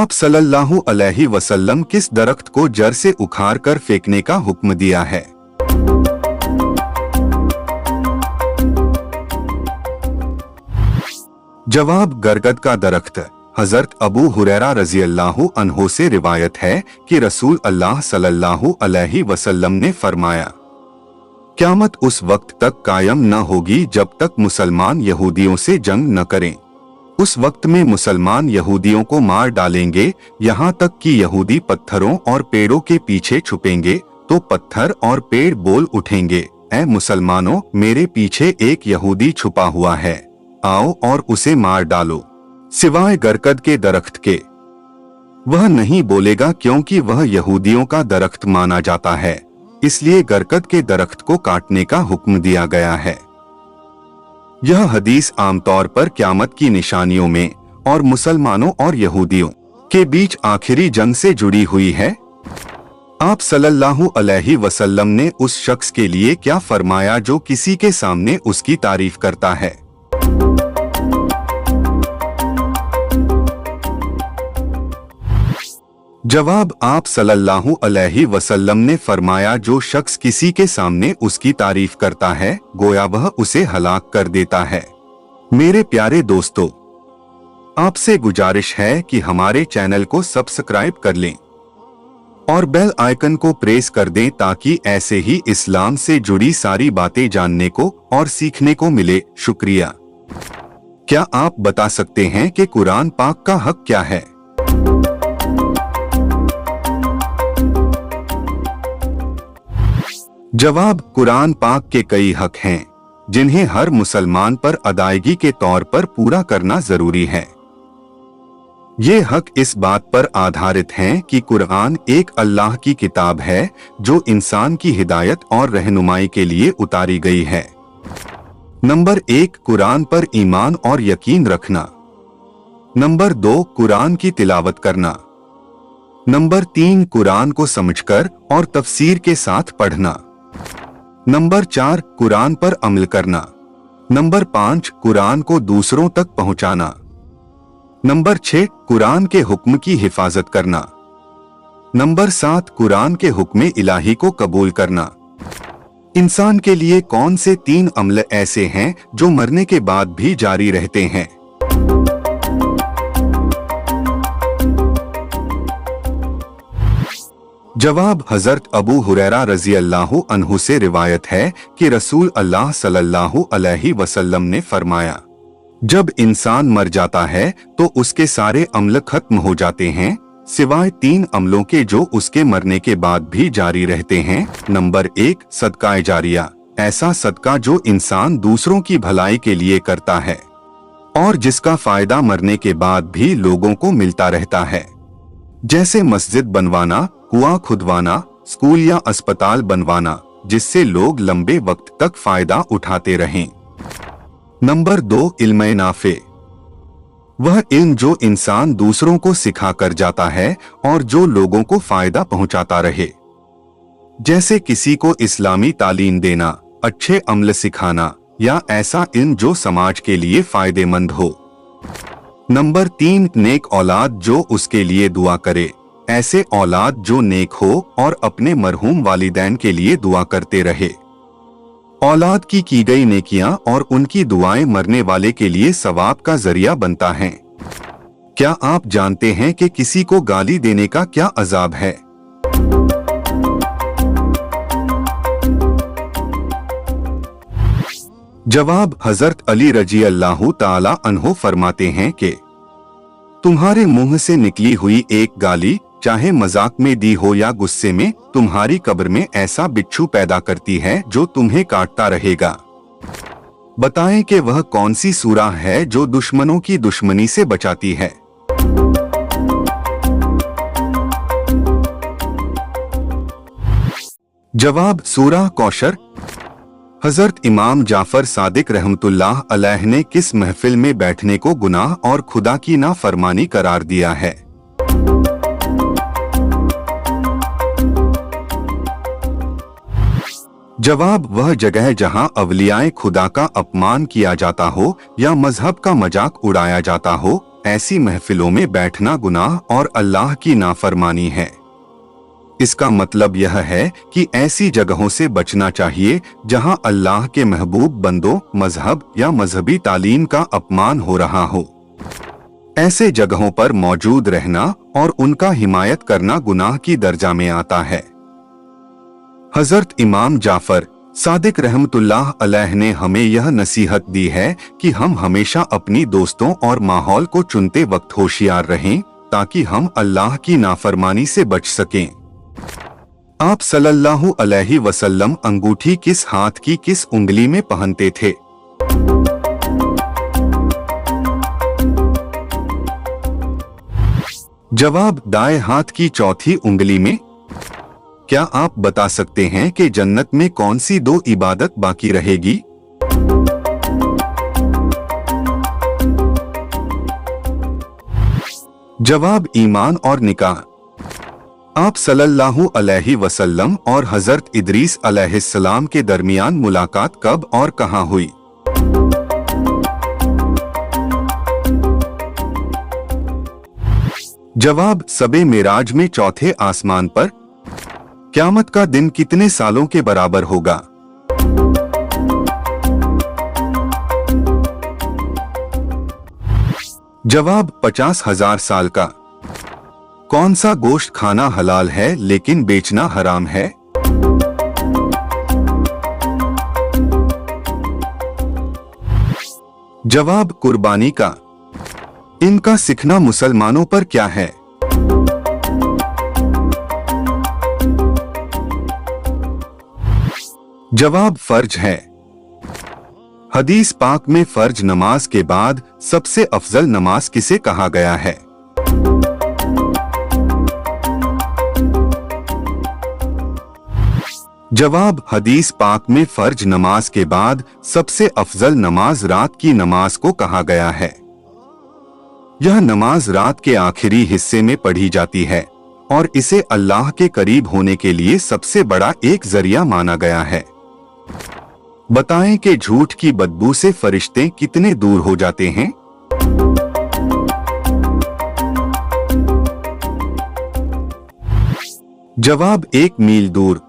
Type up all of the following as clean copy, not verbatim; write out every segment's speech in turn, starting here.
आप सल्लल्लाहु अलैहि वसल्लम किस दरख्त को जड़ से उखाड़ कर फेंकने का हुक्म दिया है? जवाब, गरगद का दरख्त। हजरत अबू हुरैरा रजी अल्लाहु अन्हो से रिवायत है कि रसूल अल्लाह सल्लल्लाहु अलैहि वसल्लम ने फरमाया, क़यामत उस वक्त तक कायम न होगी जब तक मुसलमान यहूदियों से जंग न करें। उस वक्त में मुसलमान यहूदियों को मार डालेंगे, यहाँ तक कि यहूदी पत्थरों और पेड़ों के पीछे छुपेंगे तो पत्थर और पेड़ बोल उठेंगे, ऐ मुसलमानों, मेरे पीछे एक यहूदी छुपा हुआ है, आओ और उसे मार डालो। सिवाय गरकद के दरख्त के। वह नहीं बोलेगा क्योंकि वह यहूदियों का दरख्त माना जाता है, इसलिए गरकद के दरख्त को काटने का हुक्म दिया गया है। यह हदीस आमतौर पर क़यामत की निशानियों में और मुसलमानों और यहूदियों के बीच आखिरी जंग से जुड़ी हुई है। आप सल्लल्लाहु अलैहि वसल्लम ने उस शख्स के लिए क्या फरमाया जो किसी के सामने उसकी तारीफ करता है? जवाब, आप सल्लल्लाहु अलैहि वसल्लम ने फरमाया, जो शख्स किसी के सामने उसकी तारीफ करता है, गोया वह उसे हलाक कर देता है। मेरे प्यारे दोस्तों, आपसे गुजारिश है कि हमारे चैनल को सब्सक्राइब कर लें और बेल आइकन को प्रेस कर दें ताकि ऐसे ही इस्लाम से जुड़ी सारी बातें जानने को और सीखने को मिले। शुक्रिया। क्या आप बता सकते हैं कि कुरान पाक का हक क्या है? जवाब, कुरान पाक के कई हक हैं जिन्हें हर मुसलमान पर अदायगी के तौर पर पूरा करना जरूरी है। ये हक इस बात पर आधारित हैं कि कुरान एक अल्लाह की किताब है जो इंसान की हिदायत और रहनुमाई के लिए उतारी गई है। नंबर 1, कुरान पर ईमान और यकीन रखना। नंबर 2, कुरान की तिलावत करना। नंबर 3, कुरान को समझकर और तफसीर के साथ पढ़ना। नंबर 4, कुरान पर अमल करना। नंबर 5, कुरान को दूसरों तक पहुंचाना। नंबर 6, कुरान के हुक्म की हिफाजत करना। नंबर 7, कुरान के हुक्म इलाही को कबूल करना। इंसान के लिए कौन से 3 अमल ऐसे हैं जो मरने के बाद भी जारी रहते हैं? जवाब, हजरत अबू हुरैरा रजी अल्लाहु अन्हु से रिवायत है कि रसूल अल्लाह सल्लल्लाहु अलैहि वसल्लम ने फरमाया, जब इंसान मर जाता है तो उसके सारे अमल खत्म हो जाते हैं सिवाय 3 अमलों के जो उसके मरने के बाद भी जारी रहते हैं। नंबर 1, सदकाए जारिया, ऐसा सदका जो इंसान दूसरों की भलाई के लिए करता है और जिसका फायदा मरने के बाद भी लोगों को मिलता रहता है, जैसे मस्जिद बनवाना, कुआं खुदवाना, स्कूल या अस्पताल बनवाना, जिससे लोग लंबे वक्त तक फायदा उठाते रहें। नंबर 2, इल्म नाफे, वह इल्म जो इंसान दूसरों को सिखा कर जाता है और जो लोगों को फायदा पहुंचाता रहे, जैसे किसी को इस्लामी तालीम देना, अच्छे अमल सिखाना या ऐसा इल्म जो समाज के लिए फायदेमंद हो। नंबर 3, नेक औलाद जो उसके लिए दुआ करे, ऐसे औलाद जो नेक हो और अपने मरहूम वालिदैन के लिए दुआ करते रहे। औलाद की गई नेकियां और उनकी दुआएं मरने वाले के लिए सवाब का जरिया बनता है। क्या आप जानते हैं कि किसी को गाली देने का क्या अजाब है? जवाब, हजरत अली रजी अल्लाहु ताला अन्हो फरमाते हैं कि तुम्हारे मुंह से निकली हुई एक गाली, चाहे मजाक में दी हो या गुस्से में, तुम्हारी कब्र में ऐसा बिच्छू पैदा करती है जो तुम्हें काटता रहेगा। बताएं कि वह कौन सी सूरा है जो दुश्मनों की दुश्मनी से बचाती है? जवाब, सूरा कौशर। हजरत इमाम जाफर सादिक रहमतुल्लाह अलैह ने किस महफिल में बैठने को गुनाह और खुदा की नाफरमानी करार दिया है? जवाब, वह जगह जहां अवलियाए खुदा का अपमान किया जाता हो या मजहब का मजाक उड़ाया जाता हो, ऐसी महफिलों में बैठना गुनाह और अल्लाह की नाफरमानी है। इसका मतलब यह है कि ऐसी जगहों से बचना चाहिए जहां अल्लाह के महबूब बंदों, मजहब या मजहबी तालीम का अपमान हो रहा हो। ऐसे जगहों पर मौजूद रहना और उनका हिमायत करना गुनाह की दर्जा में आता है। हजरत इमाम जाफर सादिक रहमतुल्लाह अलैह ने हमें यह नसीहत दी है कि हम हमेशा अपनी दोस्तों और माहौल को चुनते वक्त होशियार रहें ताकि हम अल्लाह की नाफरमानी से बच सकें। आप सल्लल्लाहु अलैहि वसल्लम अंगूठी किस हाथ की किस उंगली में पहनते थे? जवाब, दाएं हाथ की चौथी उंगली में। क्या आप बता सकते हैं कि जन्नत में कौन सी 2 इबादत बाकी रहेगी? जवाब, ईमान और निकाह। आप सल्लल्लाहु अलैहि वसल्लम और हजरत इदरीस अलैहिस्सलाम के दरमियान मुलाकात कब और कहां हुई? जवाब, सबे मिराज में चौथे आसमान पर। क़यामत का दिन कितने सालों के बराबर होगा? जवाब, 50,000 साल का। कौन सा गोश्त खाना हलाल है लेकिन बेचना हराम है? जवाब, कुर्बानी का। इनका सीखना मुसलमानों पर क्या है? जवाब, फर्ज है। हदीस पाक में फर्ज नमाज के बाद सबसे अफजल नमाज किसे कहा गया है? जवाब, हदीस पाक में फर्ज नमाज के बाद सबसे अफजल नमाज रात की नमाज को कहा गया है। यह नमाज रात के आखिरी हिस्से में पढ़ी जाती है और इसे अल्लाह के करीब होने के लिए सबसे बड़ा एक जरिया माना गया है। बताएं कि झूठ की बदबू से फरिश्ते कितने दूर हो जाते हैं? जवाब, 1 मील दूर।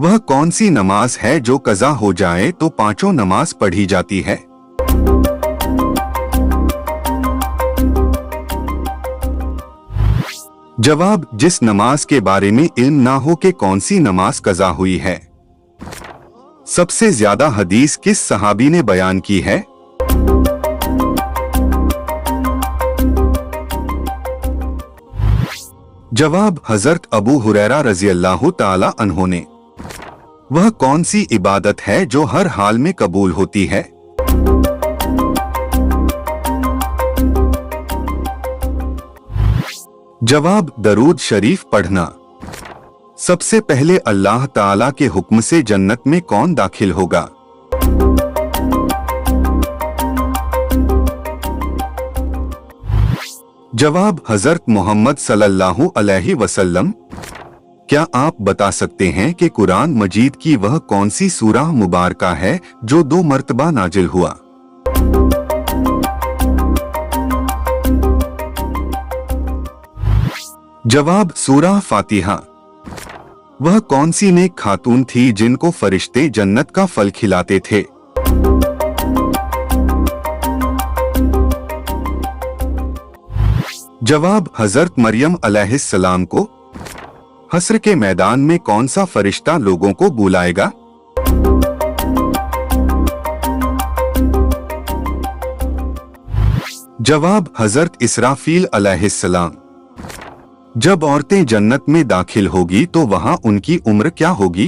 वह कौन सी नमाज है जो कज़ा हो जाए तो 5 नमाज पढ़ी जाती है? जवाब, जिस नमाज के बारे में इल्म ना हो कि कौन सी नमाज कज़ा हुई है। सबसे ज्यादा हदीस किस सहाबी ने बयान की है? जवाब, हजरत अबू हुरैरा रज़ियल्लाहु ताला अन्हु ने। वह कौन सी इबादत है जो हर हाल में कबूल होती है? जवाब, दरूद शरीफ पढ़ना। सबसे पहले अल्लाह ताला के हुक्म से जन्नत में कौन दाखिल होगा? जवाब, हजरत मोहम्मद सल्लल्लाहु अलैहि वसल्लम। क्या आप बता सकते हैं कि कुरान मजीद की वह कौन सी सूरह मुबारका है जो 2 मर्तबा नाजिल हुआ? जवाब, सूरह फातिहा। वह कौन सी नेक खातून थी जिनको फरिश्ते जन्नत का फल खिलाते थे? जवाब, हजरत मरियम अलैहिस्सलाम को। हस्र के मैदान में कौन सा फरिश्ता लोगों को बुलाएगा? जवाब, हजरत इसराफील अलैहिस्सलाम। जब औरतें जन्नत में दाखिल होगी तो वहां उनकी उम्र क्या होगी?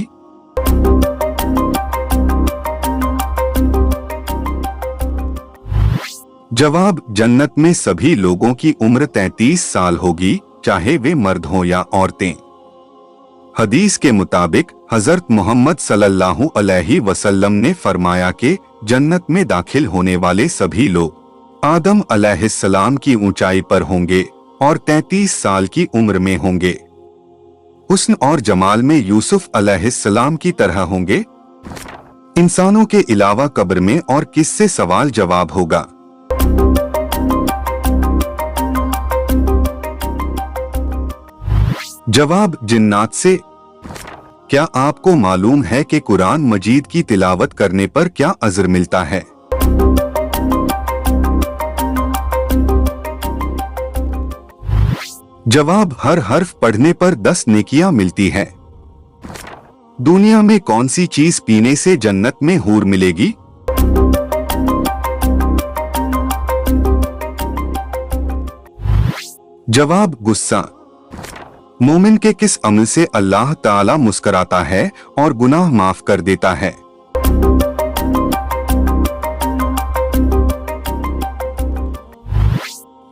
जवाब, जन्नत में सभी लोगों की उम्र 33 साल होगी, चाहे वे मर्द हों या औरतें। हदीस के मुताबिक हजरत मोहम्मद सल्लल्लाहु अलैहि वसल्लम ने फरमाया कि जन्नत में दाखिल होने वाले सभी लोग आदम अलैहिस्सलाम की ऊंचाई पर होंगे और 33 साल की उम्र में होंगे। हुस्न और जमाल में यूसुफ अलैहिस्सलाम की तरह होंगे। इंसानों के अलावा कब्र में और किससे सवाल जवाब होगा? जवाब, जिन्नात से। क्या आपको मालूम है कि कुरान मजीद की तिलावत करने पर क्या अजर मिलता है? जवाब, हर हर्फ पढ़ने पर 10 नेकियां मिलती है। दुनिया में कौन सी चीज पीने से जन्नत में हूर मिलेगी? जवाब, गुस्सा। मोमिन के किस अमल से अल्लाह ताला मुस्कराता है और गुनाह माफ कर देता है?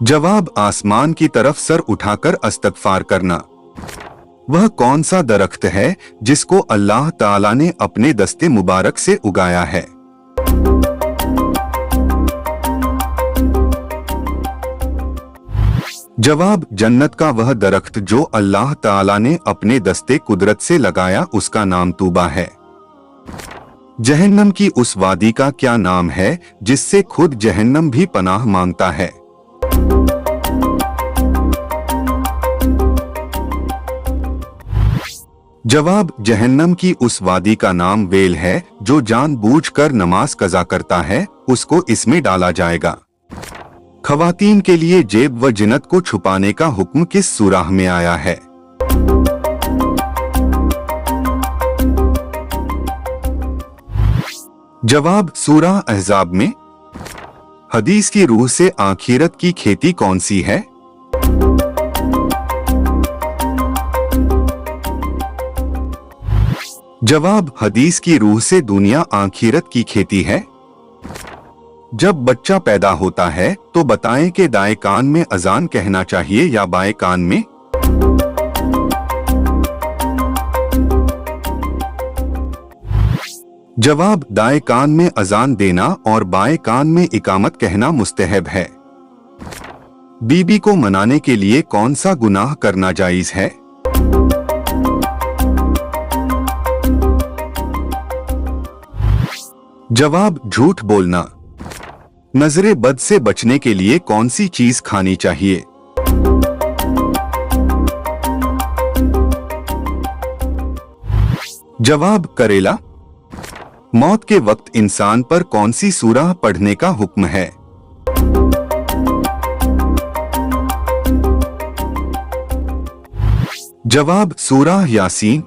जवाब, आसमान की तरफ सर उठाकर इस्तग़फ़ार करना। वह कौन सा दरख्त है जिसको अल्लाह ताला ने अपने दस्ते मुबारक से उगाया है? जवाब, जन्नत का वह दरख्त जो अल्लाह ताला ने अपने दस्ते कुदरत से लगाया, उसका नाम तूबा है। जहन्नम की उस वादी का क्या नाम है जिससे खुद जहन्नम भी पनाह मांगता है? जवाब, जहन्नम की उस वादी का नाम वेल है। जो जानबूझकर नमाज कज़ा करता है उसको इसमें डाला जाएगा। ख़वातीन के लिए जेब व जिनत को छुपाने का हुक्म किस सूरह में आया है? जवाब, सूरह अहज़ाब में। हदीस की रूह से आखिरत की खेती कौन सी है? जवाब, हदीस की रूह से दुनिया आखिरत की खेती है। जब बच्चा पैदा होता है तो बताएं कि दाएं कान में अजान कहना चाहिए या बाएं कान में? जवाब, दाएं कान में अजान देना और बाएं कान में इकामत कहना मुस्तहब है। बीबी को मनाने के लिए कौन सा गुनाह करना जायज है? जवाब, झूठ बोलना। नजरे बद से बचने के लिए कौन सी चीज खानी चाहिए? जवाब, करेला। मौत के वक्त इंसान पर कौन सी सूरह पढ़ने का हुक्म है? जवाब, सूरह यासीन।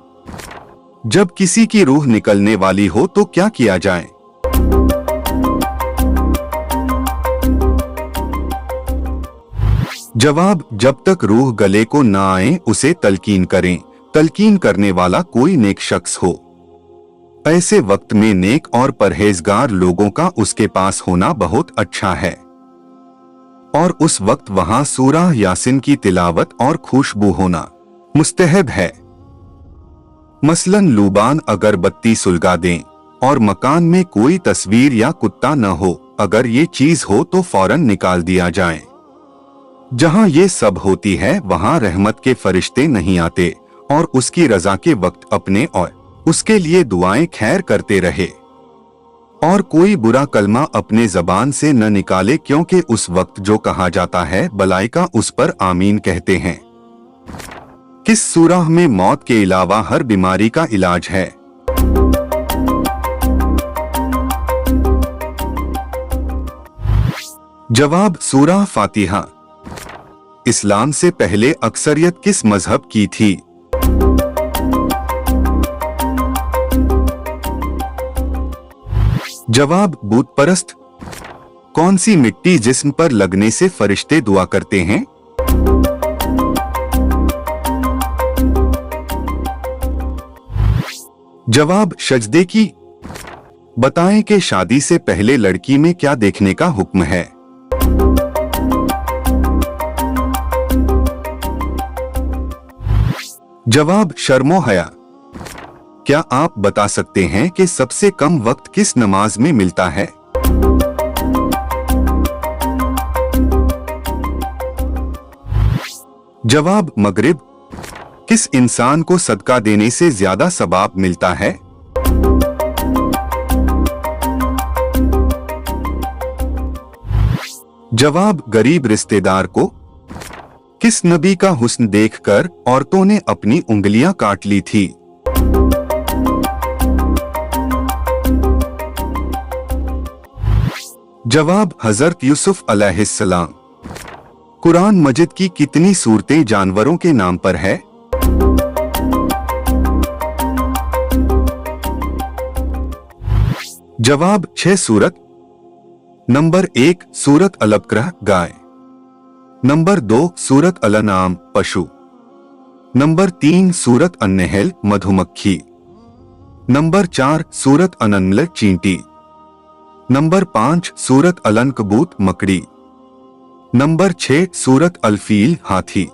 जब किसी की रूह निकलने वाली हो तो क्या किया जाए? जवाब, जब तक रूह गले को ना आए उसे तलकीन करें। तलकीन करने वाला कोई नेक शख्स हो। ऐसे वक्त में नेक और परहेजगार लोगों का उसके पास होना बहुत अच्छा है और उस वक्त वहां सूरह यासीन की तिलावत और खुशबू होना मुस्तहब है। मसलन लूबान अगरबत्ती सुलगा दें और मकान में कोई तस्वीर या कुत्ता न हो, अगर ये चीज हो तो फौरन निकाल दिया जाए। जहां ये सब होती है वहां रहमत के फरिश्ते नहीं आते और उसकी रजा के वक्त अपने और उसके लिए दुआएं खैर करते रहे और कोई बुरा कलमा अपने जबान से न निकाले, क्योंकि उस वक्त जो कहा जाता है मलाइका उस पर आमीन कहते हैं। किस सूरह में मौत के अलावा हर बीमारी का इलाज है? जवाब, सूरह फातिहा। इस्लाम से पहले अक्सरियत किस मजहब की थी? जवाब, बूत परस्त। कौन सी मिट्टी जिस्म पर लगने से फरिश्ते दुआ करते हैं? जवाब, सजदे की। बताएं कि शादी से पहले लड़की में क्या देखने का हुक्म है? जवाब, शर्मो हया। क्या आप बता सकते हैं कि सबसे कम वक्त किस नमाज में मिलता है? जवाब, मगरिब। किस इंसान को सदका देने से ज्यादा सवाब मिलता है? जवाब, गरीब रिश्तेदार को। किस नबी का हुस्न देखकर औरतों ने अपनी उंगलियां काट ली थी? जवाब हजरत यूसुफ अलैहिस्सलाम। कुरान मजिद की कितनी सूरतें जानवरों के नाम पर है? जवाब 6 सूरत। नंबर 1 सूरत अल-बकरा गाय, नंबर 2 सूरत अल-अनाम पशु, नंबर 3 सूरत अन-नहल मधुमक्खी, नंबर 4 सूरत अन-नमल चींटी, नंबर 5 सूरत अल-अनकबूत मकड़ी, नंबर 6 सूरत अल-फील हाथी।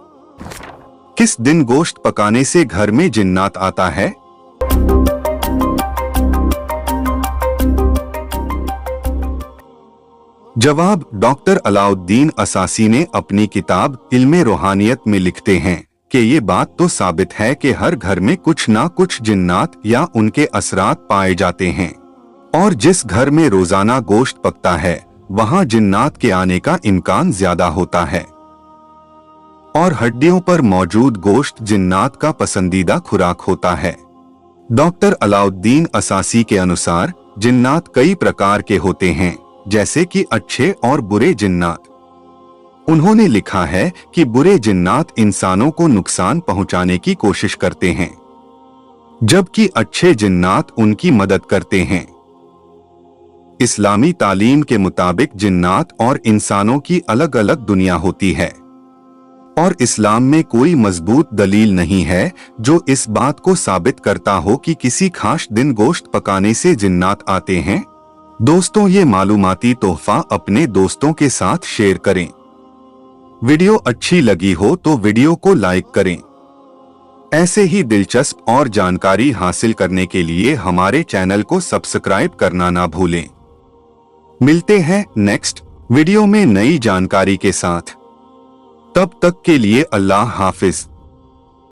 किस दिन गोश्त पकाने से घर में जिन्नात आता है? जवाब डॉक्टर अलाउद्दीन असासी ने अपनी किताब इल्मे रूहानियत में लिखते हैं कि ये बात तो साबित है कि हर घर में कुछ ना कुछ जिन्नात या उनके असरात पाए जाते हैं, और जिस घर में रोजाना गोश्त पकता है वहां जिन्नात के आने का इम्कान ज्यादा होता है, और हड्डियों पर मौजूद गोश्त जिन्नात का पसंदीदा खुराक होता है। डॉक्टर अलाउद्दीन असासी के अनुसार जिन्नात कई प्रकार के होते हैं, जैसे कि अच्छे और बुरे जिन्नात। उन्होंने लिखा है कि बुरे जिन्नात इंसानों को नुकसान पहुंचाने की कोशिश करते हैं, जबकि अच्छे जिन्नात उनकी मदद करते हैं। इस्लामी तालीम के मुताबिक जिन्नात और इंसानों की अलग अलग दुनिया होती है, और इस्लाम में कोई मजबूत दलील नहीं है जो इस बात को साबित करता हो कि किसी खास दिन गोश्त पकाने से जिन्नात आते हैं। दोस्तों, ये मालूमाती तोहफा अपने दोस्तों के साथ शेयर करें। वीडियो अच्छी लगी हो तो वीडियो को लाइक करें। ऐसे ही दिलचस्प और जानकारी हासिल करने के लिए हमारे चैनल को सब्सक्राइब करना ना भूलें। मिलते हैं नेक्स्ट वीडियो में नई जानकारी के साथ। तब तक के लिए अल्लाह हाफिज।